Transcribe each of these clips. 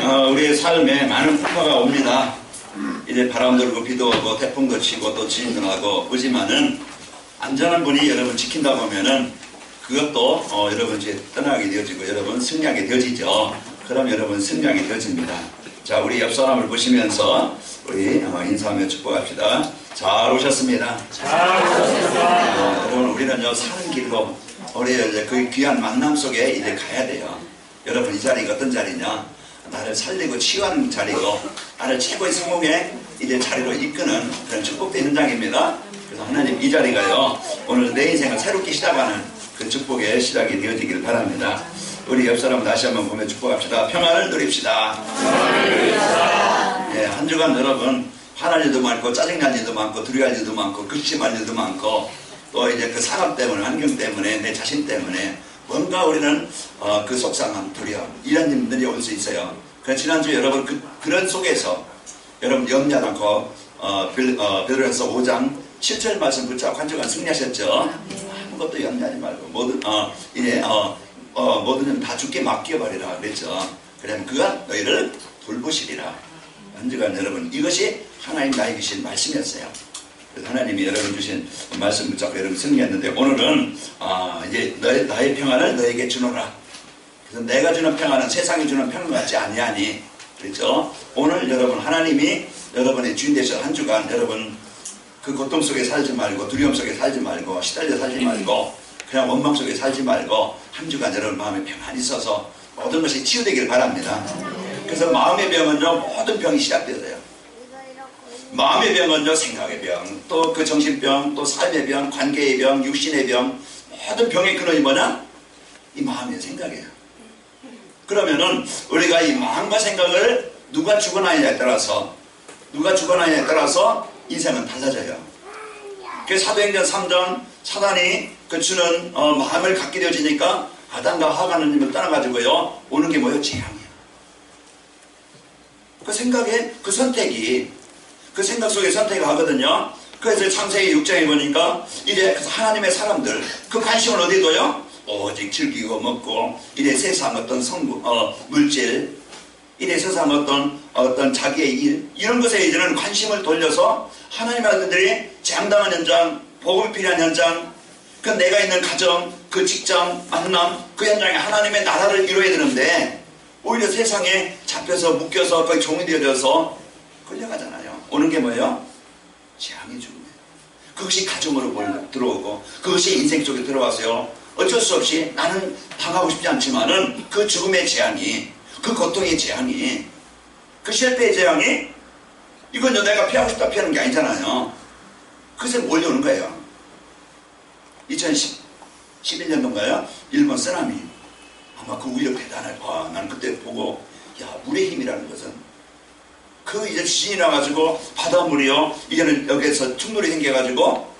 우리의 삶에 많은 풍파가 옵니다. 이제 바람 들고 비도 오고 태풍도 치고 또 지진도 나고 오지만은 안전한 분이 여러분 지킨다 보면은 그것도 여러분 이제 떠나게 되어지고 여러분 승리하게 되어지죠. 그럼 여러분 승리하게 되어집니다. 자, 우리 옆 사람을 보시면서 우리 인사하며 축복합시다. 잘 오셨습니다. 잘 오셨습니다. 여러분 우리는요 사는 길로 우리 이제 그 귀한 만남 속에 이제 가야 돼요. 여러분 이 자리가 어떤 자리냐? 나를 살리고 치유하는 자리고 나를 최고의 성공의 이제 자리로 이끄는 그런 축복된 현장입니다. 그래서 하나님 이 자리가요 오늘 내 인생을 새롭게 시작하는 그 축복의 시작이 되어지기를 바랍니다. 우리 옆 사람 다시 한번 보며 축복합시다. 평안을 누립시다. 네, 한 주간 여러분 화날 일도 많고 짜증날 일도 많고 두려워할 일도 많고 극심할 일도 많고 또 이제 그 사람 때문에 환경 때문에 내 자신 때문에 뭔가 우리는 그 속상함 두려움 이런 일들이 올 수 있어요. 그래서 지난주 여러분 그런 속에서 여러분 염려하지 않고 베드로전서 5장 7절 말씀 붙잡고 한 주간 승리하셨죠. 아무것도 염려하지 말고 모든 일 다 주께 맡겨버리라 그랬죠. 그러면 그가 너희를 돌보시리라. 한 주간 여러분 이것이 하나님 나에게 주신 말씀이었어요. 그래서 하나님이 여러분 주신 말씀 붙잡고 여러분 승리했는데 오늘은 이제 나의 평안을 너에게 주노라. 그래서 내가 주는 평안은 세상이 주는 평안 같지 아니하니 그렇죠. 오늘 여러분 하나님이 여러분의 주인 되셔서 한 주간 여러분 그 고통 속에 살지 말고 두려움 속에 살지 말고 시달려 살지 말고 그냥 원망 속에 살지 말고 한 주간 여러분 마음에 평안이 있어서 모든 것이 치유되길 바랍니다. 그래서 마음의 병은요 모든 병이 시작되어요. 마음의 병은요 생각의 병, 또 그 정신병, 또 삶의 병, 관계의 병, 육신의 병 모든 병의 근원이 뭐냐? 이 마음의 생각이에요. 그러면은 우리가 이 마음과 생각을 누가 주관하느냐에 따라서 인생은 달라져요. 그 사도행전 3장 사단이 그 주는 마음을 갖게 되어지니까 아담과 하와는 떠나가지고요 오는 게 뭐예요? 재앙이에요. 그 생각에 그 선택이 그 생각 속에 선택을 하거든요. 그래서 창세기 6장에 보니까 이제 하나님의 사람들 그 관심을 어디에 둬요? 오직 즐기고 먹고 이래 세상 어떤 물질 이래 세상 어떤 자기의 일 이런 것에 이제는 관심을 돌려서 하나님의 아들들이 장당한 현장 복음이 필요한 현장 그 내가 있는 가정 그 직장 만남 그 현장에 하나님의 나라를 이루어야 되는데 오히려 세상에 잡혀서 묶여서 거의 종이 되어져서 끌려가잖아요. 오는 게 뭐예요? 재앙의 죽음이에요. 그것이 가정으로 들어오고 그것이 인생 속에 들어와서요 어쩔 수 없이 나는 당하고 싶지 않지만은 그 죽음의 재앙이 그 고통의 재앙이 그 실패의 재앙이 이건요 내가 피하고 싶다 피하는 게 아니잖아요. 그것에 몰려오는 거예요. 2011년도인가요? 일본 쓰나미 아마 그 우력 대단할 거야. 난 그때 보고 야 물의 힘이라는 것은 그 이제 지진이 나가지고 바닷물이요 이제는 여기에서 충돌이 생겨가지고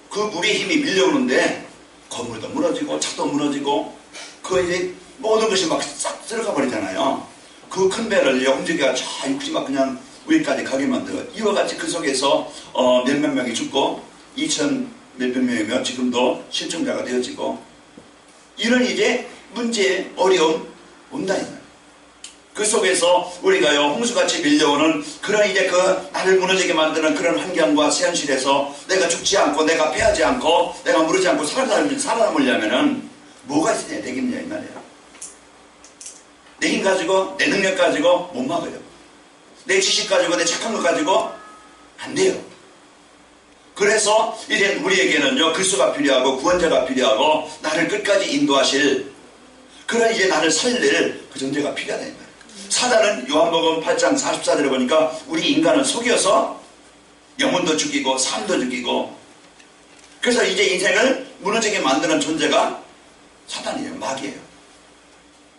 그 물의 힘이 밀려오는데 건물도 무너지고 차도 무너지고 그 이제 모든 것이 막 싹 들어가 버리잖아요. 그 큰 배를 움직여가 저 육지 막 그냥 위까지 가게 만들어 이와 같이 그 속에서 몇몇 명이 죽고 2천 몇백 명이면 지금도 실종자가 되어지고 이런 이제 문제 어려움 온다 이 말이에요. 그 속에서 우리가요 홍수같이 밀려오는 그런 이제 그 나를 무너지게 만드는 그런 환경과 현실에서 내가 죽지 않고 내가 패하지 않고 내가 무너지지 않고 살아남으려면은 뭐가 있어야 되겠냐 이 말이에요. 내 힘 가지고 내 능력 가지고 못 막아요. 내 지식 가지고 내 착한 것 가지고 안 돼요. 그래서 이제 우리에게는요 그리스도가 필요하고 구원자가 필요하고 나를 끝까지 인도하실 그런 이제 나를 살릴 그 존재가 필요하다 이 말이에요. 사단은 요한복음 8장 44절에 보니까 우리 인간을 속여서 영혼도 죽이고 삶도 죽이고 그래서 이제 인생을 무너지게 만드는 존재가 사단이에요. 마귀예요.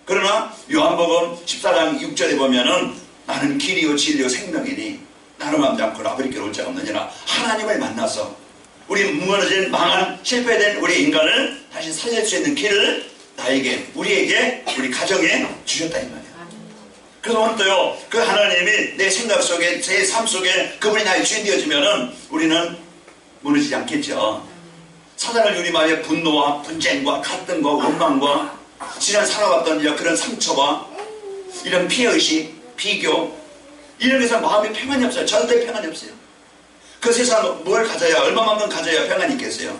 그러나 요한복음 14장 6절에 보면은 나는 길이요 진리요 생명이니 나는 맘지 않고 아버지께로 올 자가 없느니라. 하나님을 만나서 우리 무너진 망한 실패된 우리 인간을 다시 살릴 수 있는 길을 나에게 우리에게 우리 가정에 주셨다 이 말이에요. 그래서 오늘 또요 그 하나님이 내 생각 속에 제 삶 속에 그분이 나의 주인 되어지면은 우리는 무너지지 않겠죠. 사단을 우리 마음에 분노와 분쟁과 갈등과 원망과 지난 살아왔던 그런 상처와 이런 피해의식 비교, 이런 데서 마음이 평안이 없어요. 절대 평안이 없어요. 그 세상 뭘 가져야, 얼마만큼 가져야 평안이 있겠어요?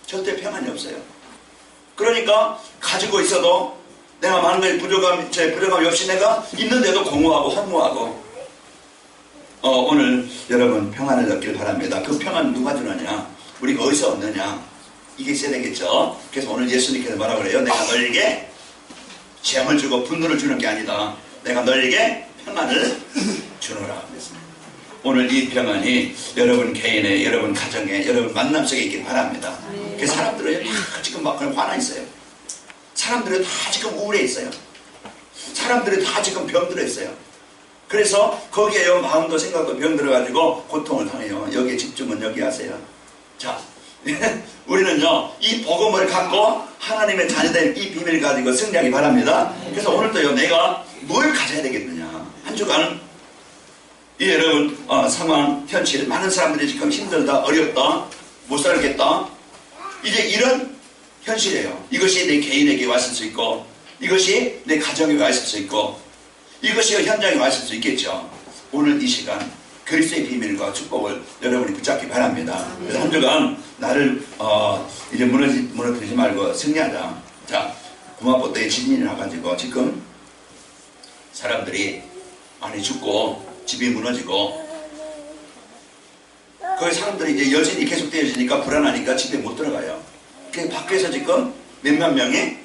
절대 평안이 없어요. 그러니까 가지고 있어도 내가 많은 거에 부족함이 없이 내가 있는데도 공허하고 허무하고, 오늘 여러분 평안을 얻길 바랍니다. 그 평안 누가 주느냐? 우리가 어디서 얻느냐? 이게 있어야 되겠죠. 그래서 오늘 예수님께서 뭐라 그래요? 내가 너에게 재앙을 주고 분노를 주는 게 아니다. 내가 너에게 평안을 주노라. 오늘 이 평안이 여러분 개인의, 여러분 가정의, 여러분 만남 속에 있길 바랍니다. 그 사람들은 다 지금 막 화나 있어요. 사람들은 다 지금 우울해 있어요. 사람들은 다 지금 병들어 있어요. 그래서 거기에 마음도 생각도 병들어가지고 고통을 당해요. 여기에 집중은 여기 하세요. 자, 우리는요 이 복음을 갖고 하나님의 자녀된 이 비밀을 가지고 승리하기 바랍니다. 그래서 오늘도요 내가 뭘 가져야 되겠느냐. 한 주간 이 여러분 상황, 현실, 많은 사람들이 지금 힘들다, 어렵다, 못 살겠다, 이제 이런 현실이에요. 이것이 내 개인에게 왔을 수 있고, 이것이 내 가정에 왔을 수 있고, 이것이 현장에 왔을 수 있겠죠. 오늘 이 시간 그리스도의 비밀과 축복을 여러분이 붙잡기 바랍니다. 그래서 한 주간 나를 이제 무너뜨리지 말고 승리하자. 자, 구마포도에 지진이 나가지고 지금 사람들이 많이 죽고 집이 무너지고, 거기 사람들이 이제 여진이 계속되어지니까 불안하니까 집에 못 들어가요. 그 밖에서 지금 몇만 명이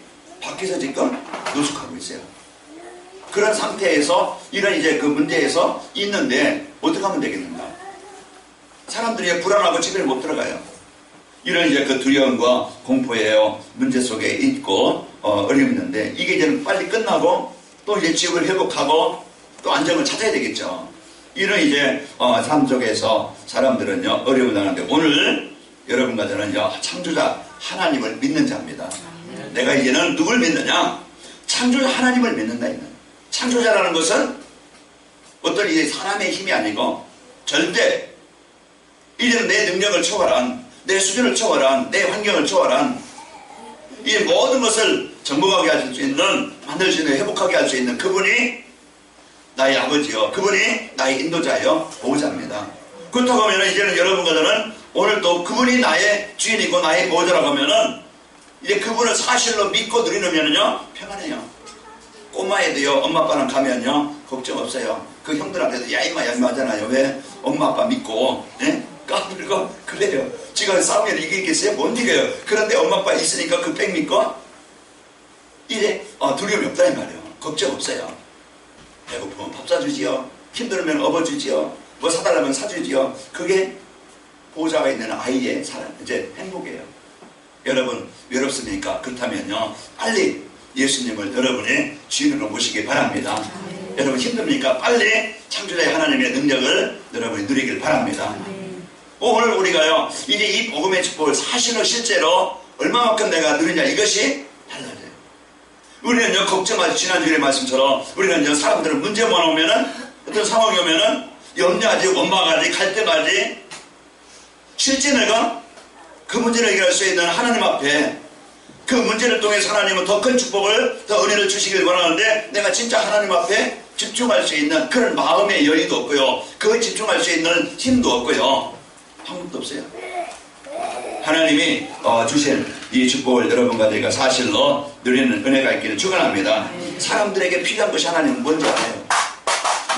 밖에서 지금 노숙하고 있어요. 그런 상태에서 이런 이제 그 문제에서 있는데 어떻게 하면 되겠는가? 사람들이 불안하고 집에 못 들어가요. 이런 이제 그 두려움과 공포예요. 문제 속에 있고 어려움이 있는데, 이게 이제 빨리 끝나고 또 이제 지역을 회복하고 또 안정을 찾아야 되겠죠. 이런 이제 삶 속에서 사람들은요 어려움을 당하는데, 오늘 여러분과 저는요 창조자 하나님을 믿는 자입니다. 내가 이제는 누굴 믿느냐? 창조자 하나님을 믿는다. 창조자라는 것은 어떤 이제 사람의 힘이 아니고, 절대 이제는 내 능력을 초월한, 내 수준을 초월한, 내 환경을 초월한, 이 모든 것을 정복하게 할 수 있는, 만들 수 있는, 회복하게 할 수 있는 그분이 나의 아버지요, 그분이 나의 인도자요, 보호자입니다. 그렇다고 하면 이제는 여러분과 저는 오늘 또 그분이 나의 주인이고 나의 보호자라고 하면은 이제 그분을 사실로 믿고 누리면요 평안해요. 꼬마애도요 엄마 아빠랑 가면요 걱정 없어요. 그 형들한테도 야 임마 하잖아요. 왜? 엄마 아빠 믿고 까불고 그래요. 지가 싸우면 이기겠어요? 못 이겨요. 그런데 엄마 아빠 있으니까 그 백 믿고 이제 두려움이 없다 이 말이에요. 걱정 없어요. 배고프면 밥 사주지요, 힘들면 업어주지요, 뭐 사달라면 사주지요. 그게 보호자가 있는 아이의 이제 행복이에요. 여러분 외롭습니까? 그렇다면요 빨리 예수님을 여러분의 주인으로 모시기 바랍니다. 여러분 힘듭니까? 빨리 창조자의 하나님의 능력을 여러분이 누리길 바랍니다. 오늘 우리가요 이제 이 복음의 축복을 사실로 실제로 얼마만큼 내가 누리냐, 이것이 달라져요. 우리는요 걱정하지, 지난주에 말씀처럼 우리는요 사람들은 문제만 오면은, 어떤 상황이 오면은 염려하지, 원망하지, 갈등하지, 실제 내가 그 문제를 해결할 수 있는 하나님 앞에 그 문제를 통해서 하나님은 더 큰 축복을, 더 은혜를 주시길 원하는데, 내가 진짜 하나님 앞에 집중할 수 있는 그런 마음의 여유도 없고요, 그 집중할 수 있는 힘도 없고요, 방법도 없어요. 하나님이 주신 이 축복을 여러분과 저희가 사실로 누리는 은혜가 있기를 축원합니다. 사람들에게 필요한 것이 하나님은 뭔지 알아요.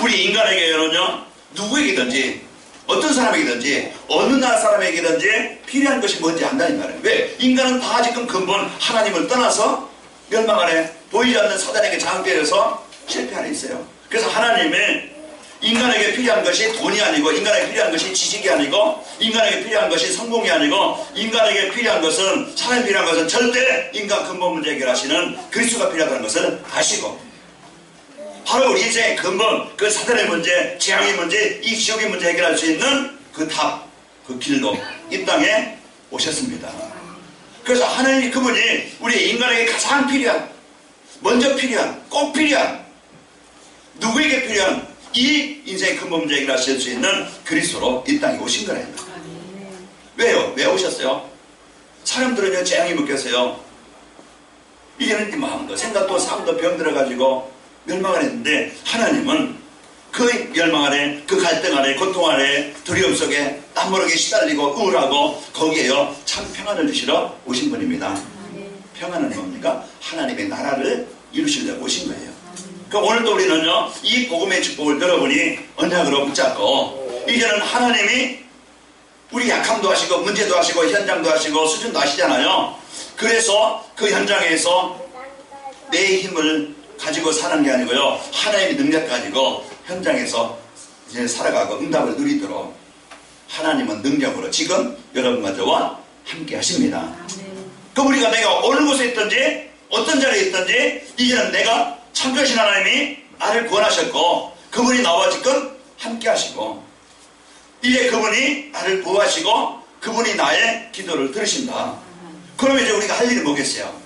우리 인간에게는요 누구에게든지, 어떤 사람에게든지, 어느 나라 사람에게든지 필요한 것이 뭔지 안다는 말이에요. 왜? 인간은 다 지금 근본 하나님을 떠나서 멸망 안에, 보이지 않는 사단에게 장악되어서 실패 안에 있어요. 그래서 하나님의 인간에게 필요한 것이 돈이 아니고, 인간에게 필요한 것이 지식이 아니고, 인간에게 필요한 것이 성공이 아니고, 인간에게 필요한 것은, 사람이 필요한 것은 절대 인간 근본 문제 해결하시는 그리스도가 필요하다는 것을 아시고, 바로 우리 인생의 근본, 그 사단의 문제, 재앙의 문제, 이 지옥의 문제 해결할 수 있는 그 답, 그 길로 이 땅에 오셨습니다. 그래서 하나님 그분이 우리 인간에게 가장 필요한, 먼저 필요한, 꼭 필요한, 누구에게 필요한 이 인생의 근본 문제 해결하실 수 있는 그리스도로 이 땅에 오신 거예요. 왜요? 왜 오셨어요? 사람들은요 재앙이 묶였어요. 이제는 마음도 생각도 삶도 병들어가지고 멸망을 했는데, 하나님은 그 열망 아래, 그 갈등 아래, 고통 아래, 두려움 속에 땀모르게 시달리고 우울하고 거기에요 참 평안을 주시러 오신 분입니다. 평안은 뭡니까? 하나님의 나라를 이루시려고 오신 거예요. 그럼 오늘도 우리는요 이 복음의 축복을 여러분이 언약으로 붙잡고 이제는 하나님이 우리 약함도 하시고 문제도 하시고 현장도 하시고 수준도 하시잖아요. 그래서 그 현장에서 내 힘을 가지고 사는 게 아니고요 하나님의 능력 가지고 현장에서 이제 살아가고 응답을 누리도록 하나님은 능력으로 지금 여러분과 저와 함께 하십니다. 그럼 우리가 내가 어느 곳에 있든지 어떤 자리에 있든지 이제는 내가 창조하신 하나님이 나를 구원하셨고 그분이 나와 지금 함께 하시고 이제 그분이 나를 보호하시고 그분이 나의 기도를 들으신다. 그러면 이제 우리가 할 일이 뭐겠어요?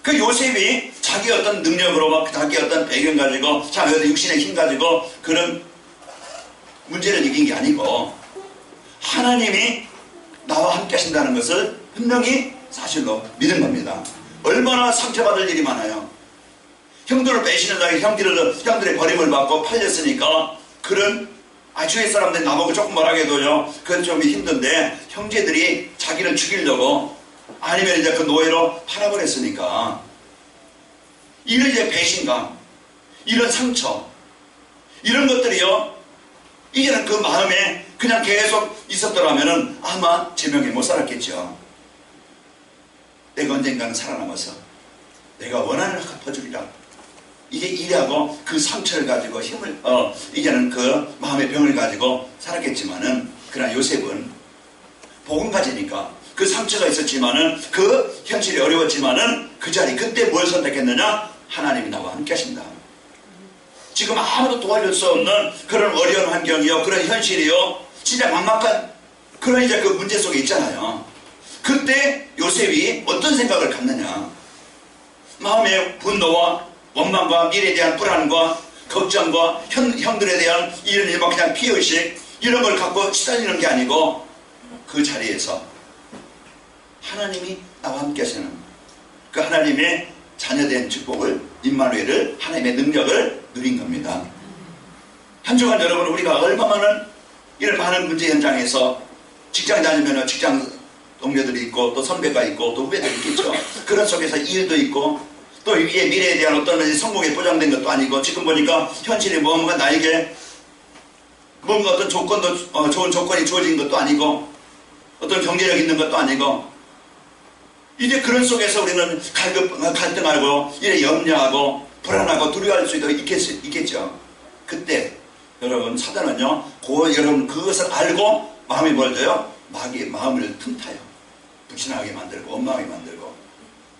그 요셉이 자기 어떤 능력으로 막 자기 어떤 배경 가지고 자기 어떤 육신의 힘 가지고 그런 문제를 이긴 게 아니고 하나님이 나와 함께 하신다는 것을 분명히 사실로 믿은 겁니다. 얼마나 상처받을 일이 많아요. 형들을 빼시는 자기 형들의 버림을 받고 팔렸으니까 그런 주위 사람들이 나보고 조금 뭐라고 해도요 그건 좀 힘든데 형제들이 자기를 죽이려고 아니면 이제 그 노예로 팔아버렸으니까 이런 이제 배신감 이런 상처 이런 것들이요 이제는 그 마음에 그냥 계속 있었더라면은 아마 제명에 못 살았겠죠. 내가 언젠가는 살아남아서 내가 원한을 갚아주리라 이게 일하고 그 상처를 가지고 힘을 이제는 그 마음의 병을 가지고 살았겠지만은 그러나 요셉은 복음 가지니까 그 상처가 있었지만은 그 현실이 어려웠지만은 그 자리 그때 뭘 선택했느냐? 하나님이 나와 함께 하신다. 지금 아무도 도와줄 수 없는 그런 어려운 환경이요 그런 현실이요 진짜 막막한 그런 이제 그 문제 속에 있잖아요. 그때 요셉이 어떤 생각을 갖느냐? 마음의 분노와 원망과 미래에 대한 불안과 걱정과 형들에 대한 이런 일만 그냥 피의식 이런 걸 갖고 시달리는 게 아니고 그 자리에서 하나님이 나와 함께 하시는 그 하나님의 자녀된 축복을 임마누엘을 하나님의 능력을 누린 겁니다. 한 주간 여러분 우리가 얼마 많은 이런 많은 문제 현장에서 직장 다니면 직장 동료들이 있고 또 선배가 있고 또 후배들이 있겠죠. 그런 속에서 일도 있고 또 위에 미래에 대한 어떤 성공에 보장된 것도 아니고 지금 보니까 현실이 뭔가 나에게 뭔가 어떤 조건도 좋은 조건이 주어진 것도 아니고 어떤 경제력 있는 것도 아니고 이제 그런 속에서 우리는 갈등하고 이래 염려하고 불안하고 두려워할 수도 있겠죠. 그때 여러분 사단은요 여러분 그것을 알고 마음이 멀어져요. 마귀의 마음을 틈타요. 불신하게 만들고 원망하게 만들고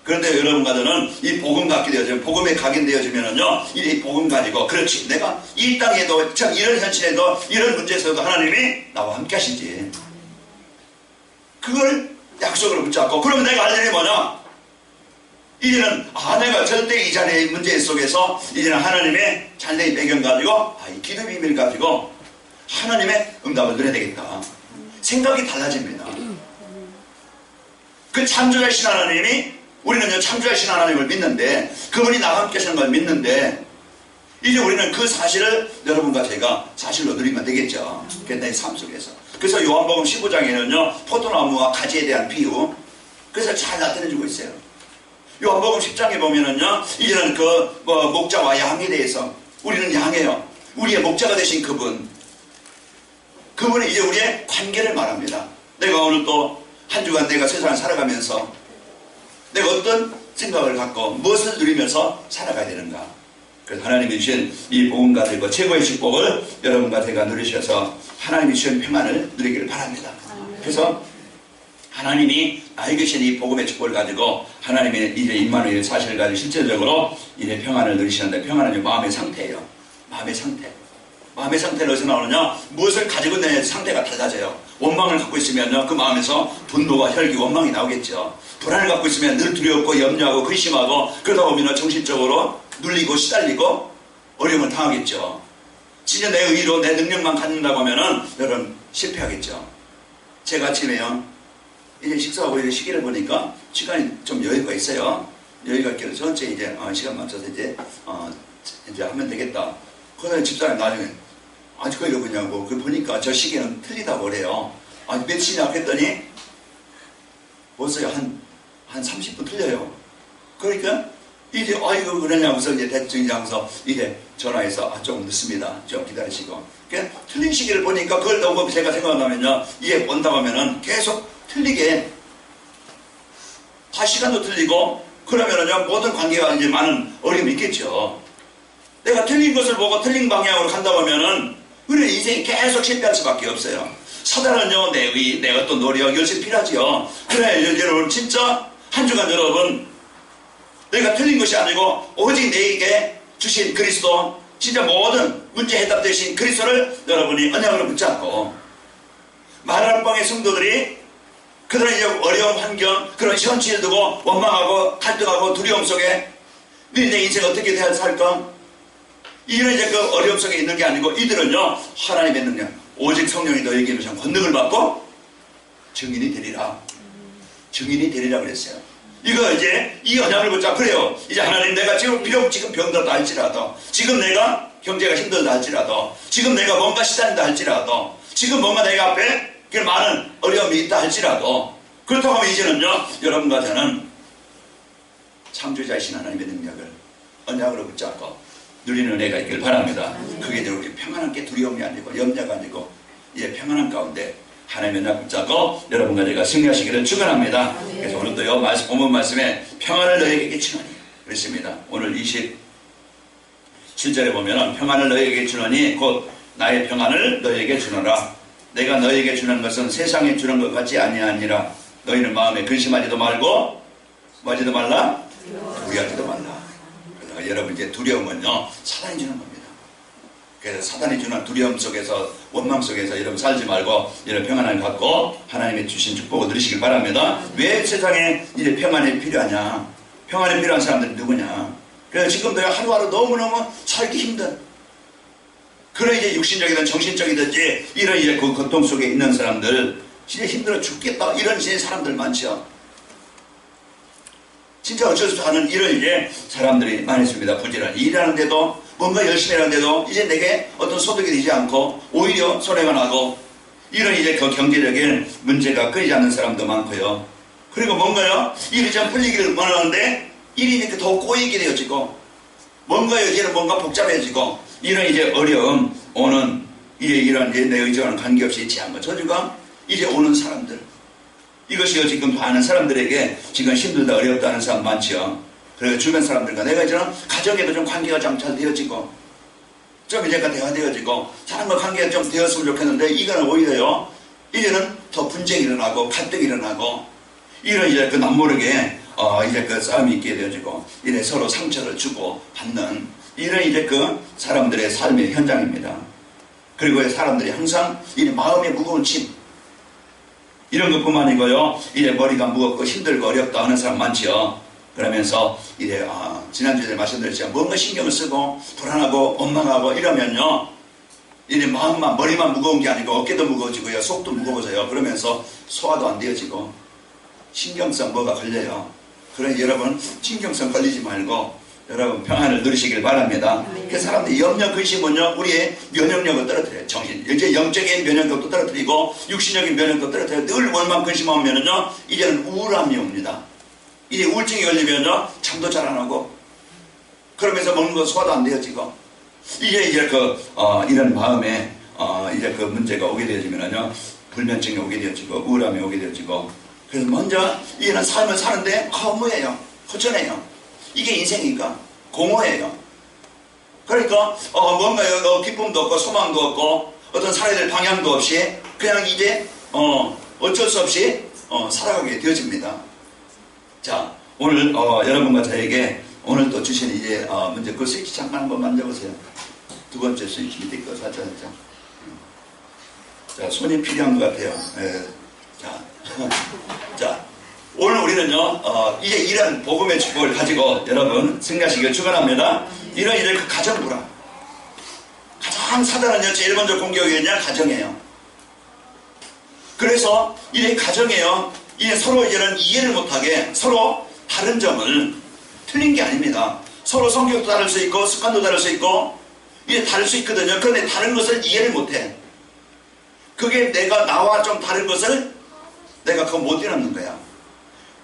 그런데 여러분과 저는 이 복음 갖게 되어지면 복음에 각인되어지면은요 이 복음 가지고 그렇지 내가 이 땅에도 참 이런 현실에도 이런 문제에서도 하나님이 나와 함께 하시지 그걸 약속으로 붙잡고 그러면 내가 할 일이 뭐냐 이제는 내가 절대 이 자리의 문제 속에서 이제는 하나님의 자녀의 배경 가지고 이 기도 비밀 가지고 하나님의 응답을 누려야 되겠다 생각이 달라집니다. 그 창조자신 하나님이 우리는 창조자신 하나님을 믿는데 그분이 나와 함께 하시는 걸 믿는데 이제 우리는 그 사실을 여러분과 제가 사실로 누리면 되겠죠. 내 삶 속에서. 그래서 요한복음 15장에는요 포도나무와 가지에 대한 비유 그래서 잘 나타내주고 있어요. 요한복음 10장에 보면은요 이제는 그 목자와 양에 대해서 우리는 양이에요. 우리의 목자가 되신 그분이 이제 우리의 관계를 말합니다. 내가 오늘 또 한 주간 내가 세상을 살아가면서 내가 어떤 생각을 갖고 무엇을 누리면서 살아가야 되는가. 그래서 하나님이 주신 이 복음과 들고 최고의 축복을 여러분과 제가 누리셔서 하나님이 주신 평안을 누리기를 바랍니다. 그래서 하나님이 나에게 주신 이 복음의 축복을 가지고 하나님의 이제 임마누엘 사실을 가지고 실질적으로 이제 평안을 누리시는데 평안은 마음의 상태예요. 마음의 상태. 마음의 상태는 어디서 나오느냐? 무엇을 가지고 있느냐에 상태가 달라져요. 원망을 갖고 있으면요 그 마음에서 분노와 혈기, 원망이 나오겠죠. 불안을 갖고 있으면 늘 두렵고 염려하고 근심하고 그러다 보면 정신적으로 눌리고 시달리고 어려움을 당하겠죠. 진짜 내 의로 내 능력만 갖는다고 하면은 여러분 실패하겠죠. 제가 아침에요 이제 식사하고 이제 시계를 보니까 시간이 좀 여유가 있어요. 여유가 있기로 전체 이제 시간 맞춰서 이제 하면 되겠다. 그러다 집사님 나중에 아주 그게 뭐냐고. 그 보니까 저 시계는 틀리다고 그래요. 아니, 며칠이나 했더니 벌써 한 30분 틀려요. 그러니까 이제 아이고 그러냐면서 이제 대충 하면서 이제 전화해서 조금 늦습니다. 좀 기다리시고. 그러니까 틀린 시기를 보니까 그걸 너무 제가 생각하면요, 이게 본다고 하면은 계속 틀리게 다 시간도 틀리고 그러면은요 모든 관계가 이제 많은 어려움이 있겠죠. 내가 틀린 것을 보고 틀린 방향으로 간다고 하면은 우리 인생이 계속 실패할 수밖에 없어요. 사단은요 내 어떤 노력 열심히 필요하지요. 그래 여러분 진짜 한 주간 여러분 내가 틀린 것이 아니고 오직 내게 주신 그리스도, 진짜 모든 문제 해답 되신 그리스도를 여러분이 언약으로 붙잡고, 마라방의 성도들이 그들의 이제 어려운 환경, 그런 시험치를 두고 원망하고 갈등하고 두려움 속에 내 인생 어떻게 살까? 이런 이제 그 어려움 속에 있는 게 아니고, 이들은요 하나님의 능력, 오직 성령이 너에게 임하신 권능을 받고 증인이 되리라. 증인이 되리라 그랬어요. 이거 이제 이 언약을 붙잡고 그래요. 이제 하나님, 내가 지금 비록 지금 병들다 할지라도, 지금 내가 경제가 힘들다 할지라도, 지금 내가 뭔가 시달린다 할지라도, 지금 뭔가 내가 앞에 많은 어려움이 있다 할지라도, 그렇다고 하면 이제는요 여러분과 저는 창조자이신 하나님의 능력을 언약으로 붙잡고 누리는 은혜가 있길 바랍니다. 그게 이제 우리 평안한 게 두려움이 아니고 염려가 아니고 이제 평안한 가운데 하나님의 언약 붙잡고 여러분과 제가 승리하시기를 축원합니다. 그래서 오늘도요 본문 말씀에 평안을 너에게 주노니 그랬습니다. 오늘 27절에 보면은 평안을 너에게 주노니 곧 나의 평안을 너에게 주노라. 내가 너에게 주는 것은 세상에 주는 것 같지 아니하니라. 너희는 마음에 근심하지도 말고 뭐하지도 말라, 두려워하지도 말라. 그러니까 여러분 이제 두려움은요 사단이 주는 겁니다. 그래서 사단이 주는 두려움 속에서, 원망 속에서 여러분 살지 말고 이런 평안을 갖고 하나님의 주신 축복을 누리시길 바랍니다. 왜 세상에 이제 평안이 필요하냐? 평안이 필요한 사람들이 누구냐? 그래서 지금도 하루하루 너무너무 살기 힘든 그런 이제 육신적이든 정신적이든지 이런 이제 그 고통 속에 있는 사람들, 진짜 힘들어 죽겠다 이런 이제 사람들 많죠. 진짜 어쩔 수 없는 이런 이제 사람들이 많이 있습니다. 부지런히 일하는데도, 뭔가 열심히 하는데도 이제 내게 어떤 소득이 되지 않고 오히려 손해가 나고, 이런 이제 그 경제적인 문제가 끊이지 않는 사람도 많고요. 그리고 뭔가요 일이 좀 풀리기를 원하는데 일이 이렇게 더 꼬이게 되어지고, 뭔가 여기는 뭔가 복잡해지고, 이런 이제 어려움 오는 이제 이런 이제 내 의지와는 관계없이 지한과 저주가 이제 오는 사람들, 이것이요 지금 아는 사람들에게 지금 힘들다 어렵다는 사람 많지요. 그리고 주변 사람들과 내가 이제는 가정에도 좀 관계가 좀 잘 되어지고, 좀 이제가 대화되어지고 사람과 관계가 좀 되었으면 좋겠는데, 이거는 오히려요 이제는 더 분쟁이 일어나고 갈등이 일어나고, 이런 이제 그 남모르게 이제 그 싸움이 있게 되어지고, 이래 서로 상처를 주고 받는 이런 이제 그 사람들의 삶의 현장입니다. 그리고 사람들이 항상 이 마음의 무거운 짐, 이런 것뿐만 아니고요 이제 머리가 무겁고 힘들고 어렵다 하는 사람 많지요. 그러면서 이제 지난주에 말씀드렸지만 뭔가 신경을 쓰고 불안하고 원망하고 이러면요 이제 마음만, 머리만 무거운 게 아니고 어깨도 무거워지고요 속도 무거워져요. 그러면서 소화도 안 되어지고 신경성 뭐가 걸려요. 그러니 여러분 신경성 걸리지 말고 여러분 평안을 누리시길 바랍니다. 그 사람들이 염려 근심은요 우리의 면역력을 떨어뜨려요. 정신, 이제 영적인 면역력도 떨어뜨리고 육신적인 면역력도 떨어뜨려요. 늘 원망 근심하면은요 이제는 우울함이 옵니다. 이제 우울증이 걸리면요 잠도 잘 안 오고, 그러면서 먹는 거 소화도 안 되어지고, 이제 이런 마음에 이제 그 문제가 오게 되어지면은요 불면증이 오게 되어지고 우울함이 오게 되어지고, 그래서 먼저 이제는 삶을 사는데 허무해요. 허전해요. 이게 인생이니까 공허해요. 그러니까 뭔가 기쁨도 없고 소망도 없고 어떤 살아야 될 방향도 없이 그냥 이제 어쩔 수 없이 살아가게 되어집니다. 자, 오늘 여러분과 저에게 오늘 또 주신 이제 문제 그 스위치 잠깐 한번 만져보세요. 두 번째 스위치 밑에 거 살짝. 자, 손이 필요한 것 같아요. 네. 자, 오늘 우리는요 이제 이런 복음의 축복을 가지고 여러분 승리하시길 축원합니다. 이런 이제 그 가정 불안, 가장 사단은요 제일 먼저 공격이 가정이에요. 그래서 이제 가정이에요. 이제 서로 이제는 이해를 못하게, 서로 다른 점을, 틀린 게 아닙니다. 서로 성격도 다를 수 있고 습관도 다를 수 있고 이게 다를 수 있거든요. 그런데 다른 것을 이해를 못해. 그게 내가 나와 좀 다른 것을 내가 그거 못 뛰어넘는 거야.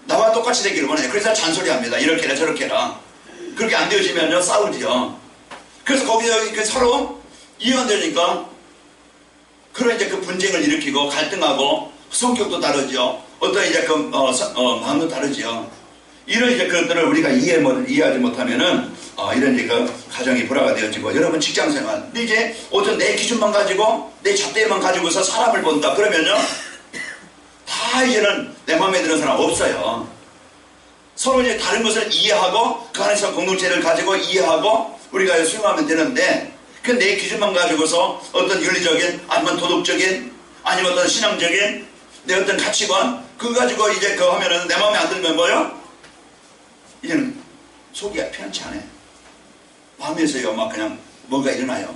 나와 똑같이 되기를 원해. 그래서 잔소리합니다. 이렇게 해라 저렇게 해라. 그렇게 안 되어지면요 싸우지요. 그래서 거기서 서로 이해 안 되니까 그런 이제 그 분쟁을 일으키고 갈등하고 성격도 다르죠. 어떤 이제 그 마음도 다르지요. 이런 이제 것들을 우리가 이해하지 못하면은 이런 이제 그 가정이 불화가 되어지고 여러분 직장생활. 근데 이제 어떤 내 기준만 가지고 내 잣대만 가지고서 사람을 본다. 그러면요 다 이제는 내 마음에 드는 사람 없어요. 서로 이제 다른 것을 이해하고 그 안에서 공동체를 가지고 이해하고 우리가 수용하면 되는데 그 내 기준만 가지고서 어떤 윤리적인 아니면 도덕적인 아니면 어떤 신앙적인 내 어떤 가치관 그거 가지고 이제 그거 하면은 내 마음에 안 들면 뭐요? 이제는 속이 편치 않아요. 마음에서요 막 그냥 뭔가 일어나요.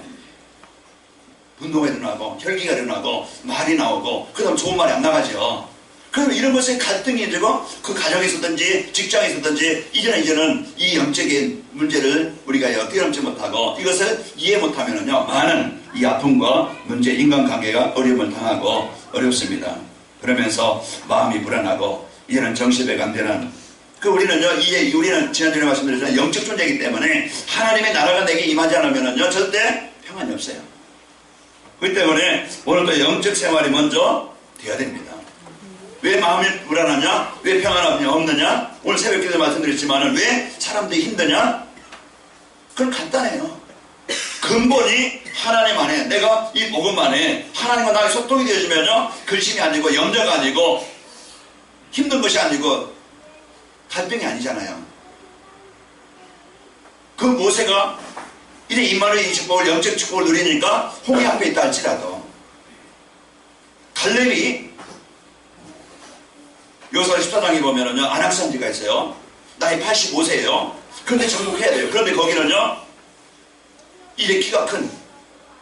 분노가 일어나고 혈기가 일어나고 말이 나오고 그 다음 좋은 말이 안 나가죠. 그럼 이런 것에 갈등이 되고 그 가정에서든지 직장에서든지 이제는 이 영적인 문제를 우리가 뛰어넘지 못하고 이것을 이해 못하면은요 많은 이 아픔과 문제 인간관계가 어려움을 당하고 어렵습니다. 그러면서 마음이 불안하고 이제는 정신배가 안 되는 우리는요 이제 우리는 지난주에 말씀드렸지만 영적 존재이기 때문에 하나님의 나라가 내게 임하지 않으면은요 절대 평안이 없어요. 그렇기 때문에 오늘도 영적 생활이 먼저 돼야 됩니다. 왜 마음이 불안하냐? 왜 평안함이 없느냐? 오늘 새벽기도 말씀드렸지만 왜 사람들이 힘드냐? 그건 간단해요. 근본이 하나님 안에 내가 이 복음 안에 하나님과 나의 소통이 되어지면요 근심이 아니고 염려가 아니고 힘든 것이 아니고 갈등이 아니잖아요. 그 모세가 이제 임마누엘 축복을 영적 축복을 누리니까 홍해 앞에 있다 할지라도 갈렙이 요사 14장에 보면은요 안악산지가 있어요. 나이 85세예요. 그런데 정복해야 돼요. 그런데 거기는요 이제 키가 큰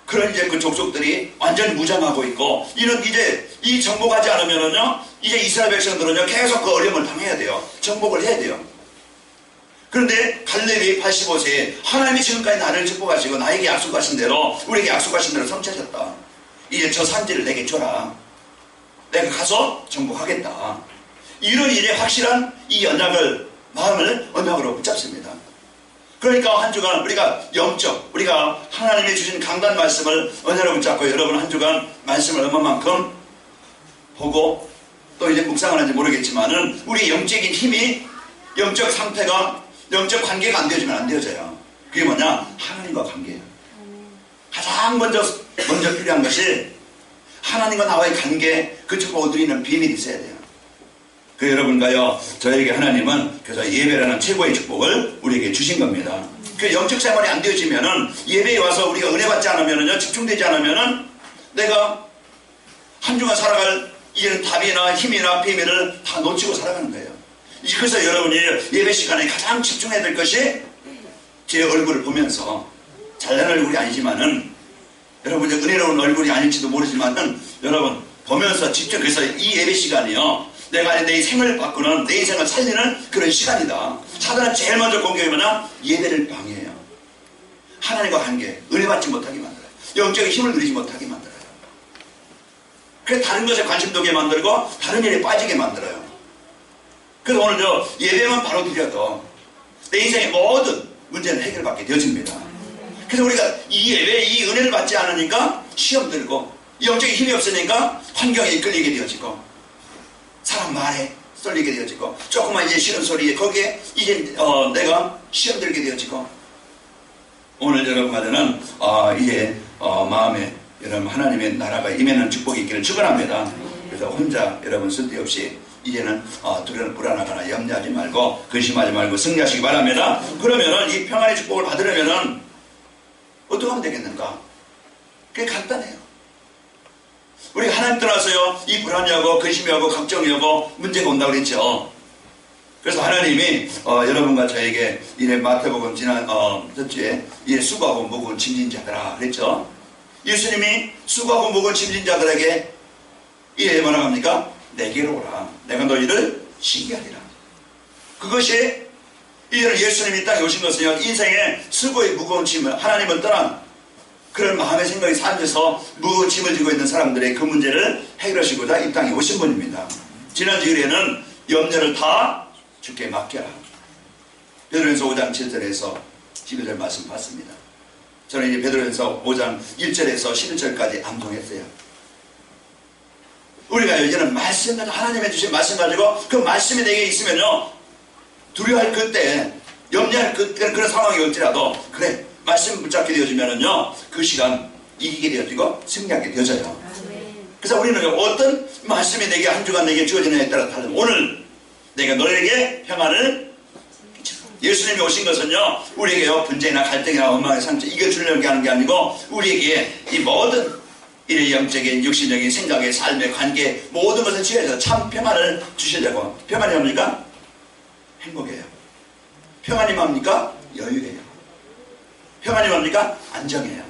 그런 이제 그 족속들이 완전히 무장하고 있고 이런 이제 이 정복하지 않으면은요 이제 이스라엘 백성들은요 계속 그 어려움을 당해야 돼요. 정복을 해야 돼요. 그런데 갈렙이 85세에 하나님이 지금까지 나를 축복하시고 나에게 약속하신 대로 우리에게 약속하신 대로 성취하셨다. 이제 저 산지를 내게 줘라. 내가 가서 정복하겠다. 이런 일에 확실한 이 마음을 언약으로 붙잡습니다. 그러니까 한 주간 우리가 영적 우리가 하나님이 주신 강단 말씀을 언약으로 붙잡고 여러분 한 주간 말씀을 얼마만큼 보고 또 이제 묵상을 하는지 모르겠지만은 우리 영적인 힘이 영적 상태가 영적 관계가 안 되어지면 안 되어져요. 그게 뭐냐? 하나님과 관계예요. 가장 먼저 필요한 것이 하나님과 나와의 관계 그 축복을 누리는 비밀이 있어야 돼요. 그 여러분과요 저에게 하나님은 그래서 예배라는 최고의 축복을 우리에게 주신 겁니다. 그 영적 생활이 안 되어지면은 예배에 와서 우리가 은혜 받지 않으면은요 집중되지 않으면은 내가 한 주간 살아갈 이런 답이나 힘이나 비밀을 다 놓치고 살아가는 거예요. 그래서 여러분이 예배 시간에 가장 집중해야 될 것이 제 얼굴을 보면서 잘난 얼굴이 아니지만은 여러분 은혜로운 얼굴이 아닐지도 모르지만은 여러분 보면서 집중해서 이 예배 시간이요 내가 내 생을 바꾸는 내 인생을 살리는 그런 시간이다. 사단은 제일 먼저 공격이 뭐냐? 예배를 방해해요. 하나님과 관계 은혜 받지 못하게 만들어요. 영적인 힘을 누리지 못하게 만들어요. 그래서 다른 것에 관심 두게 만들고 다른 일에 빠지게 만들어요. 그래서 오늘 예배만 바로 드려도 내 인생의 모든 문제는 해결받게 되어집니다. 그래서 우리가 이 예배, 이 은혜를 받지 않으니까 시험 들고 영적인 힘이 없으니까 환경에 이끌리게 되어지고 사람 말에 쏠리게 되어지고 조금만 이제 싫은 소리에 거기에 이제 내가 시험 들게 되어지고 오늘 여러분 가정은 이제 마음에 여러분 하나님의 나라가 임하는 축복이 있기를 축원합니다. 그래서 혼자 여러분 쓸데없이 이제는 불안하거나 염려하지 말고 근심하지 말고 승리하시기 바랍니다. 그러면은 이 평안의 축복을 받으려면은 어떻게 하면 되겠는가? 그게 간단해요. 우리 하나님 떠나서요 이 불안이하고 근심이하고 걱정이하고 문제가 온다고 그랬죠. 그래서 하나님이 여러분과 저에게 이래 마태복음 지난 첫주에 이래 수고하고 무거운 짐진 자들아 그랬죠. 예수님이 수고하고 무거운 짐진 자들에게 이래 뭐라고 합니까? 내게로 오라. 내가 너희를 신기하리라. 그것이 이제는 예수님이 딱 오신 것은요 인생의 수고의 무거운 짐을 하나님을 떠난 그런 마음의 생각이 삶에서 무짐을 지고 있는 사람들의 그 문제를 해결하시고자 이 땅에 오신 분입니다. 지난 주일에는 염려를 다 주께 맡겨라. 베드로전서 5장 7절에서 11절 말씀 봤습니다. 저는 이제 베드로전서 5장 1절에서 11절까지 암송했어요. 우리가 이제는 말씀 가지고 하나님의 주신 말씀 가지고 그 말씀이 내게 있으면요, 두려워할 그때, 염려할 그때 그런 상황이 올지라도 그래 말씀 붙잡게 되어지면은요, 그 시간 이기게 되어지고 승리하게 되어져요. 그래서 우리는 어떤 말씀이 내게 한 주간 내게 주어지느냐에 따라 다릅니다. 오늘 내가 너에게 평안을 끼치라. 예수님이 오신 것은요, 우리에게요 분쟁이나 갈등이나 원망의 상처 이겨주려고 하는 게 아니고 우리에게 이 모든 이의 영적인 육신적인 생각의 삶의 관계 모든 것을 지어서 참 평안을 주시려고. 평안이 뭡니까? 행복이에요. 평안이 뭡니까? 여유예요. 평안이 뭡니까? 안정이에요.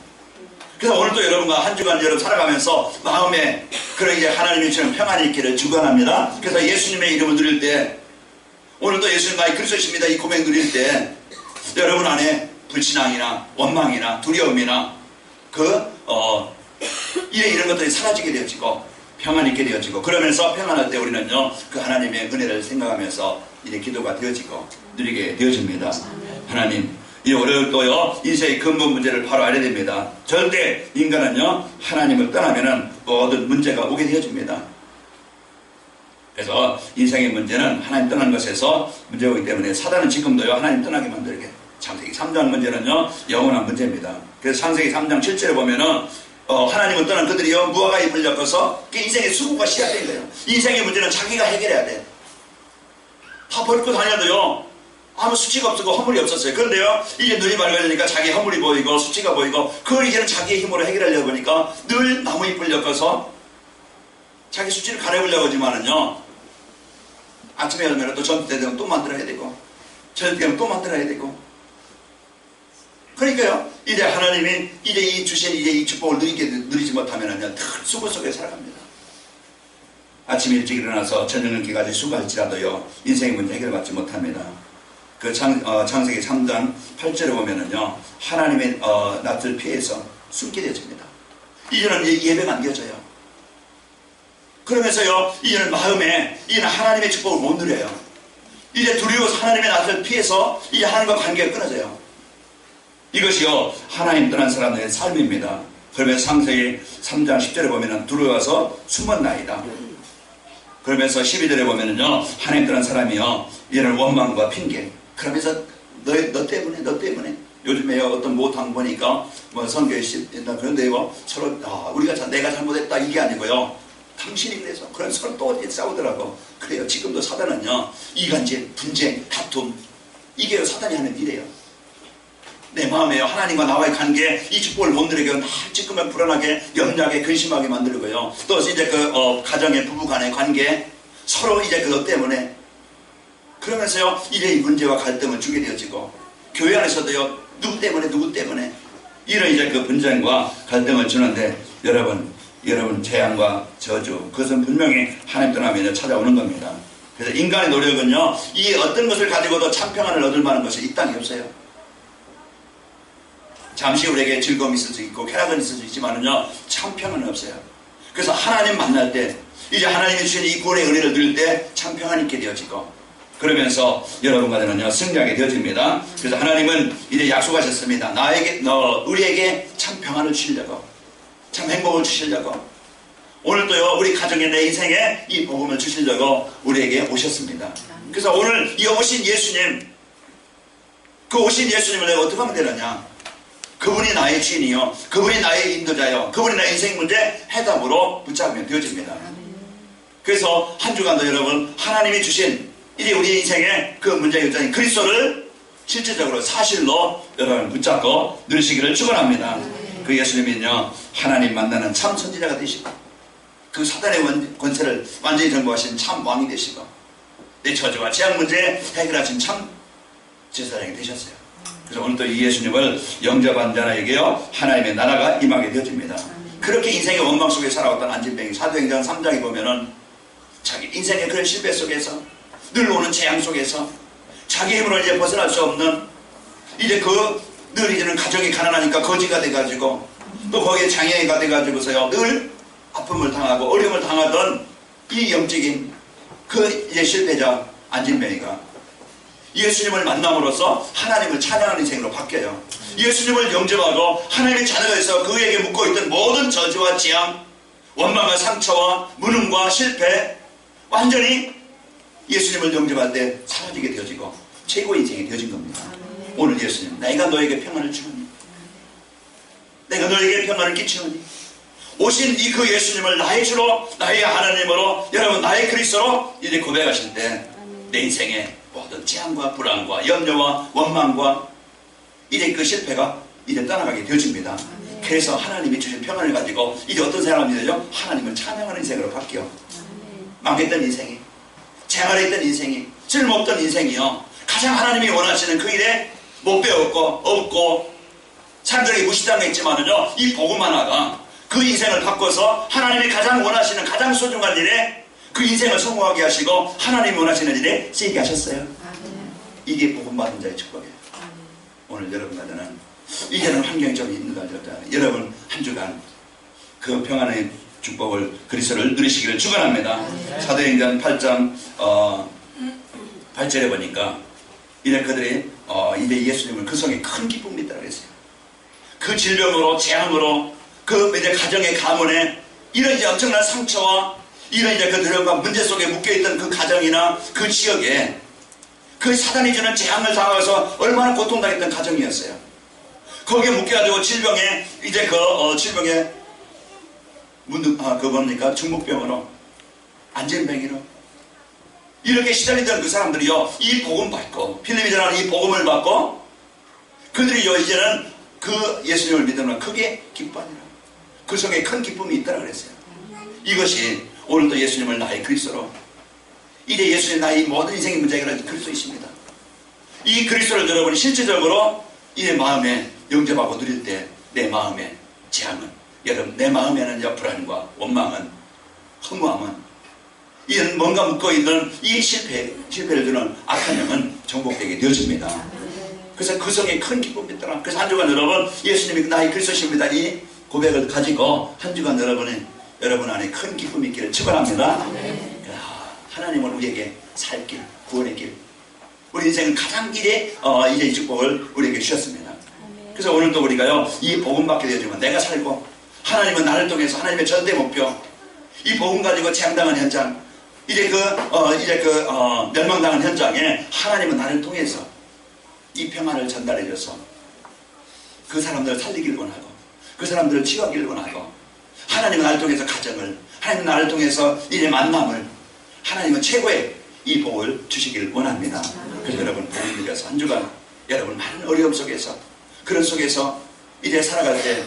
그래서 오늘도 여러분과 한 주간 여러분 살아가면서 마음에 그런 이제 하나님이 주는 평안이 있기를 축원합니다. 그래서 예수님의 이름을 누릴 때, 오늘도 예수님 나의 그리스도십니다 이 고백 누릴 때 여러분 안에 불신앙이나 원망이나 두려움이나 이런 것들이 사라지게 되어지고 평안이 있게 되어지고, 그러면서 평안할 때 우리는요 그 하나님의 은혜를 생각하면서 이제 기도가 되어지고 누리게 되어집니다. 하나님, 이 어려울도요 인생의 근본 문제를 바로 알아야 됩니다. 절대 인간은요 하나님을 떠나면은 모든 문제가 오게 되어집니다. 그래서 인생의 문제는 하나님 떠난 것에서 문제가 오기 때문에 사단은 지금도요 하나님 떠나게 만들게. 창세기 3장 문제는요 영원한 문제입니다. 그래서 창세기 3장 7절에 보면은 하나님을 떠난 그들이요 무화과 잎을 엮어서 인생의 수고가 시작된 거예요. 인생의 문제는 자기가 해결해야 돼. 다 버리고 다녀도요 아무 수치가 없었고 허물이 없었어요. 그런데요 이제 눈이 밝아지니까 자기 허물이 보이고 수치가 보이고 그걸 이제는 자기의 힘으로 해결하려고 보니까 늘 나무 잎을 엮어서 자기 수치를 가려보려고 하지만은요 아침에 열면 또 점심 때 되면 또 만들어야 되고 저녁 때 되면 또 만들어야 되고, 그러니까요 이제 하나님이 이제 이 주신 이제 이 축복을 누리지 못하면은요 늘 수고 속에 살아갑니다. 아침 일찍 일어나서 저녁 늦게까지 수고할지라도요 인생의 문제 해결받지 못합니다. 그 창세기 3장 8절에 보면은요 하나님의 낯을 피해서 숨게 되어집니다. 이제는 예배가 안 되어져요. 그러면서요 이제는 마음에 이제는 하나님의 축복을 못 누려요. 이제 두려워서 하나님의 낯을 피해서 이제 하나님과 관계가 끊어져요. 이것이요 하나님 떠난 사람들의 삶입니다. 그러면서 창세기 3장 10절에 보면은 두려워서 숨었나이다. 그러면서 12절에 보면은요 하나님 떠난 사람이요 이런 원망과 핑계, 그러면서 너 때문에 요즘에 어떤 모탕 보니까 뭐 성경에 있다 그런데 뭐 서로 내가 잘못했다 이게 아니고요 당신이 그래서 그런 서로 또 싸우더라고. 그래요. 지금도 사단은요 이간질, 분쟁, 다툼 이게 사단이 하는 일이에요. 내 마음에요 하나님과 나와의 관계 이 축복을 못 누리게 날 찌끄면 불안하게 염려하게 근심하게 만들고요. 또 이제 가정의 부부간의 관계 서로 이제 그것 때문에 그러면서요 이제 이 문제와 갈등을 주게 되어지고, 교회 안에서도요 누구 때문에 이런 이제 그 분쟁과 갈등을 주는데 여러분 재앙과 저주 그것은 분명히 하나님 떠나면 찾아오는 겁니다. 그래서 인간의 노력은요 이 어떤 것을 가지고도 참 평안을 얻을 만한 것이 이 땅에 없어요. 잠시 우리에게 즐거움이 있을 수 있고 쾌락은 있을 수 있지만은요 참 평안은 없어요. 그래서 하나님 만날 때 이제 하나님이 주신 이 구원의 은혜를 누릴 때 참 평안 있게 되어지고, 그러면서 여러분과는 승리하게 되어집니다. 그래서 하나님은 이제 약속하셨습니다. 우리에게 참 평안을 주시려고, 참 행복을 주시려고, 오늘도요 우리 가정에 내 인생에 이 복음을 주시려고 우리에게 오셨습니다. 그래서 오늘 이 오신 예수님, 그 오신 예수님을 내가 어떻게 하면 되느냐, 그분이 나의 주인이요 그분이 나의 인도자요 그분이 나의 인생 문제 해답으로 붙잡으면 되어집니다. 그래서 한 주간도 여러분 하나님이 주신 이제 우리 인생의 그 문제의 요자인 그리스도를 실질적으로 사실로 여러분 붙잡고 누리시기를 축원합니다. 그 예수님은요 하나님 만나는 참 선지자가 되시고 그 사단의 권세를 완전히 정복하신 참 왕이 되시고 내 저주와 재앙 문제 해결하신 참 제사장이 되셨어요. 그래서 오늘도 이 예수님을 영접한 자에게요 하나님의 나라가 임하게 되어집니다. 그렇게 인생의 원망 속에 살아왔던 안진뱅이 사도행전 3장에 보면은 자기 인생의 그런 실패 속에서 늘 오는 재앙 속에서 자기 힘으로 이제 벗어날 수 없는 이제 늘 이제는 가정이 가난하니까 거지가 돼가지고 또 거기에 장애가 돼가지고서요 늘 아픔을 당하고 어려움을 당하던 이 영적인 그 이제 실패자 안진뱅이가 예수님을 만남으로써 하나님을 찬양하는 인생으로 바뀌어요. 예수님을 영접하고 하나님의 자녀가 돼서 그에게 묻고 있던 모든 저주와 재앙, 원망과 상처와 무능과 실패 완전히 예수님을 영접할 때 사라지게 되어지고 최고의 인생이 되어진 겁니다. 오늘 예수님, 내가 너에게 평안을 주노니, 내가 너에게 평안을 끼치노니, 오신 이 그 예수님을 나의 주로, 나의 하나님으로, 여러분 나의 그리스도로 이제 고백하실 때 내 인생에 모든 재앙과 불안과 염려와 원망과 이제 그 실패가 이제 떠나가게 되어집니다. 그래서 하나님이 주신 평안을 가지고 이제 어떤 사람이 되죠? 하나님을 찬양하는 인생으로 바뀌어. 망했던 인생이, 재활했던 인생이, 쓸모없던 인생이요, 가장 하나님이 원하시는 그 일에 못 배웠고 없고 사람들에게 무시당했지만은요, 이 복음 하나가 그 인생을 바꿔서 하나님이 가장 원하시는 가장 소중한 일에 그 인생을 성공하게 하시고 하나님이 원하시는 일에 쓰이게 하셨어요. 이게 복음 받은 자의 축복이에요. 오늘 여러분들은 이제는 환경이 좀 있는 거 같아요. 여러분 한 주간 그 평안의 축복을 그리스도를 누리시기를 축원합니다. 사도행전 8장 8절에 보니까 이제 그들이 이제 예수님을 그 성에 큰 기쁨이 있다고 했어요. 그 질병으로 재앙으로 그 이제 가정의 가문에 이런 이제 엄청난 상처와 이런 이제 그 두려움과 문제 속에 묶여있던 그 가정이나 그 지역에 그 사단이 주는 재앙을 당해서 얼마나 고통당했던 가정이었어요. 거기에 묶여가지고 질병에 이제 질병에 뭡니까? 중국병으로 안전병으로 이렇게 시달리던 그 사람들이요, 이 복음 받고 필립이 전하는 이 복음을 받고 그들이요 이제는 그 예수님을 믿으면 크게 기뻐하니라. 그 속에 큰 기쁨이 있다고 그랬어요. 이것이 오늘도 예수님을 나의 그리스도로, 이제 예수님 나의 모든 인생의 문제가 그리스도 있습니다. 이 그리스도를 여러분이 실질적으로 이제 마음에 영접하고 누릴 때 내 마음의 재앙은, 여러분 내 마음에는 불안과 원망은, 허무함은, 이런 뭔가 묶어있는 이 실패를 주는 악한 영은 정복되게 되어집니다. 그래서 그 성에 큰 기쁨이 있더라. 그래서 한 주간 여러분 예수님이 나의 그리스도십니다 이 고백을 가지고 한 주간 여러분 안에 큰 기쁨이 있기를 축원합니다. 하나님은 우리에게 살 길, 구원의 길, 우리 인생은 가장 길에 이제 이 축복을 우리에게 주셨습니다. 그래서 오늘도 우리가요 이 복음 받게 되지만 내가 살고 하나님은 나를 통해서 하나님의 절대 목표, 이 복음 가지고 재앙당한 현장, 이제 멸망당한 현장에 하나님은 나를 통해서 이 평안을 전달해줘서 그 사람들을 살리길 원하고 그 사람들을 치유하길 원하고, 하나님은 나를 통해서 가정을, 하나님은 나를 통해서 이제 만남을, 하나님은 최고의 이 복을 주시길 원합니다. 그래서 여러분 복을 누려서 한 주간 여러분 많은 어려움 속에서, 그런 속에서 이제 살아갈 때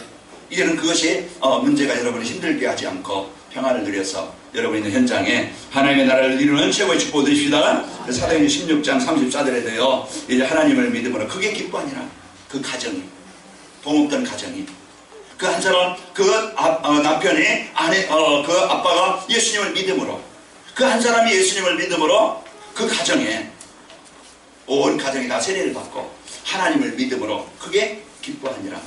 이제는 그것이 문제가 여러분을 힘들게 하지 않고 평안을 누려서 여러분 있는 현장에 하나님의 나라를 이루는 최고의 축복을 누리십니다. 사도행전 16장 34절에도요 이제 하나님을 믿음으로 크게 기뻐하니라. 그 가정이, 돈 없던 가정이, 그 한 사람, 그 남편이 그 아빠가 예수님을 믿음으로, 그 한 사람이 예수님을 믿음으로 그 가정에 온 가정이 다 세례를 받고 하나님을 믿음으로 크게 기뻐하니라.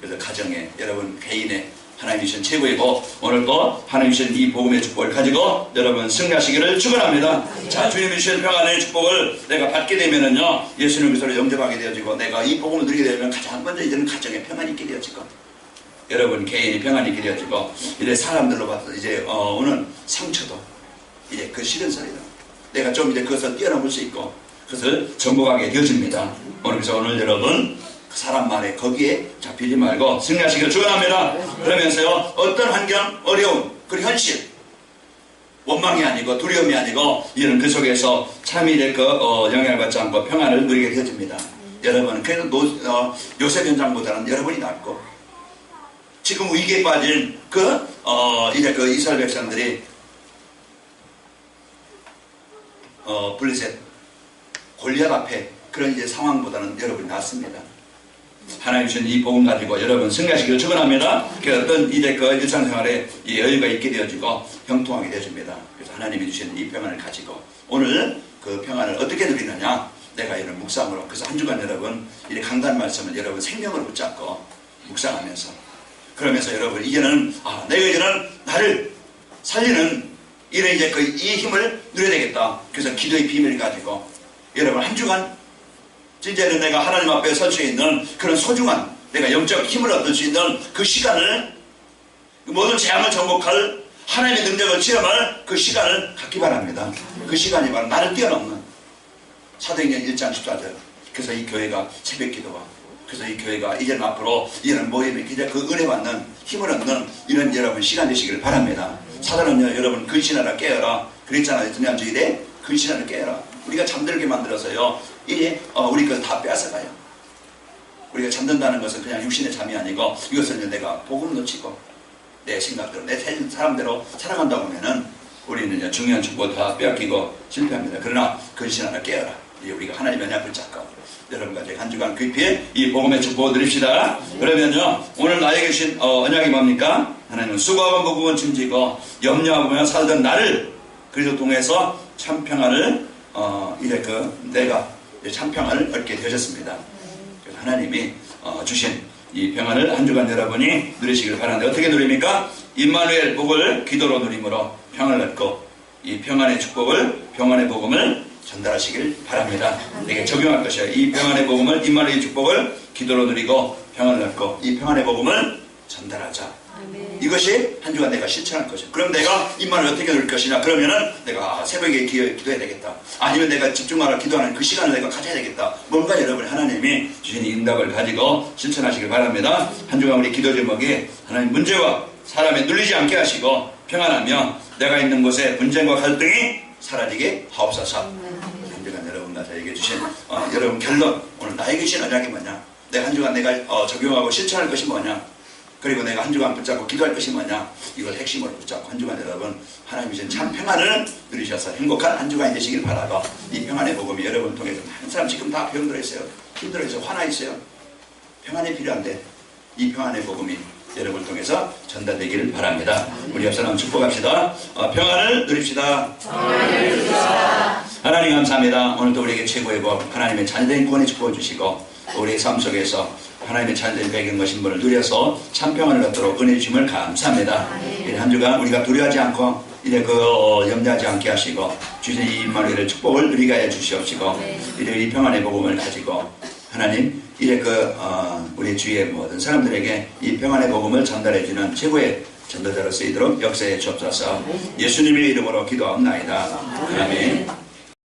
그래서 가정에 여러분 개인의 하나님이 주신 최고의 복, 오늘도 하나님이 주신 이 복음의 축복을 가지고 여러분 승리하시기를 축원합니다. 자, 주님이 주신 평안의 축복을 내가 받게 되면은요 예수님 그리스도를 영접하게 되어지고 내가 이 복음을 누리게 되면 가장 먼저 이제는 가정에 평안이 있게 되어지고 여러분 개인이 평안이 있게 되어지고 이제 사람들로 봐서 이제 오는 상처도 이제 그 싫은 소리다 내가 좀 이제 그것을 뛰어넘을 수 있고 그것을 정복하게 되어집니다. 그래서 오늘 여러분 사람 말에 거기에 잡히지 말고 승리하시기를 축원합니다. 그러면서요 어떤 환경, 어려움, 그리고 현실, 원망이 아니고 두려움이 아니고 이런 그 속에서 참이 될 영향을 받지 않고 평안을 누리게 되어집니다. 여러분 그래도 요셉 현장보다는 여러분이 낫고 지금 위기에 빠진 이제 그 이스라엘 백성들이 블레셋 골리앗 앞에 그런 이제 상황보다는 여러분이 낫습니다. 하나님 주신 이 복음 가지고 여러분 승리하시기를 축원합니다. 그 어떤 이제 그 일상생활에 이 여유가 있게 되어지고 형통하게 되어집니다. 그래서 하나님이 주신 이 평안을 가지고 오늘 그 평안을 어떻게 누리느냐, 내가 이런 묵상으로, 그래서 한 주간 여러분 이 강단 말씀을 여러분 생명으로 붙잡고 묵상하면서 그러면서 여러분 이제는 내가 이제는 나를 살리는 이런 이제 이 힘을 누려야 되겠다. 그래서 기도의 비밀을 가지고 여러분 한 주간 진짜는 내가 하나님 앞에 설 수 있는 그런 소중한 내가 영적 힘을 얻을 수 있는 그 시간을 모든 재앙을 정복할 하나님의 능력을 체험할 그 시간을 갖기 바랍니다. 그 시간이 바로 나를 뛰어넘는 사도행전 1장 14절. 그래서 이 교회가 새벽 기도와 그래서 이 교회가 이제는 앞으로 이런 모임에 이제 그 은혜 받는 힘을 얻는 이런 여러분 시간 되시기를 바랍니다. 사단은요 여러분 근신하라 깨어라 그랬잖아요. 지난주일에 근신하라 깨어라. 우리가 잠들게 만들어서요 이게 우리 것 다 빼앗아가요. 우리가 잠든다는 것은 그냥 육신의 잠이 아니고 이것은 내가 복음 놓치고 내 생각대로 내 사람대로 살아간다고 하면은 우리는 이제 중요한 축복 다 빼앗기고 실패합니다. 그러나 근신하라 깨어라. 우리가 하나님의 언약을 잡고 여러분과 이제 한 주간 깊이 이 복음의 축복을 드립시다. 그러면요 오늘 나에게 주신 언약이 뭡니까? 하나님은 수고하고 무거운 짐지고 염려하며 살던 나를 그리스도 통해서 참 평안을 이제 내가 참 평안을 얻게 되셨습니다. 그래서 하나님이 주신 이 평안을 한 주간 여러분이 누리시길 바라는데 어떻게 누립니까? 임마누엘 복을 기도로 누림으로 평안을 얻고 이 평안의 축복을 평안의 복음을 전달하시길 바랍니다. 내게 적용할 것이에요. 이 평안의 복음을 임마누엘 축복을 기도로 누리고 평안을 얻고 이 평안의 복음을 전달하자. 이것이 한 주간 내가 실천할 것이야. 그럼 내가 임마누엘 어떻게 누릴 것이냐? 그러면은 내가 새벽에 기도해야 되겠다. 아니면 내가 집중하라 기도하는 그 시간을 내가 가져야 되겠다. 뭔가 여러분 하나님이 주신 인답을 가지고 실천하시길 바랍니다. 한 주간 우리 기도 제목이 하나님 문제와 사람에 눌리지 않게 하시고 평안하며 내가 있는 곳에 분쟁과 갈등이 사라지게 하옵소서. 한 주간 여러분과 저에게 주신 여러분 결론 오늘 나에게 주신 언약이 뭐냐? 내가 한 주간 내가 적용하고 실천할 것이 뭐냐? 그리고 내가 한 주간 붙잡고 기도할 것이 뭐냐? 이걸 핵심으로 붙잡고 한 주간 여러분 하나님이 주신 참 평안을 누리셔서 행복한 한 주간이 되시길 바라고 이 평안의 복음이 여러분 통해서 한 사람 지금 다 병들어 있어요. 힘들어 있어요. 화나 있어요. 평안이 필요한데 이 평안의 복음이 여러분을 통해서 전달되기를 바랍니다. 우리 옆 사람 축복합시다. 평안을 누립시다. 하나님 감사합니다. 오늘도 우리에게 최고의 복 하나님의 자녀된 구원의 축복을 주시고 우리의 삶 속에서 하나님의 자녀된 배경과 신분을 누려서 참 평안을 얻도록 은혜 주심을 감사합니다. 이 한 주간 우리가 두려워하지 않고 이제 염려하지 않게 하시고 주신 이 임마누엘의 축복을 누리게 하여 주시옵시고 이제 이 평안의 복음을 가지고 하나님 이제 우리 주위의 모든 사람들에게 이 평안의 복음을 전달해주는 최고의 전도자로 쓰이도록 역사해 주옵소서. 예수님의 이름으로 기도하옵나이다. 아멘.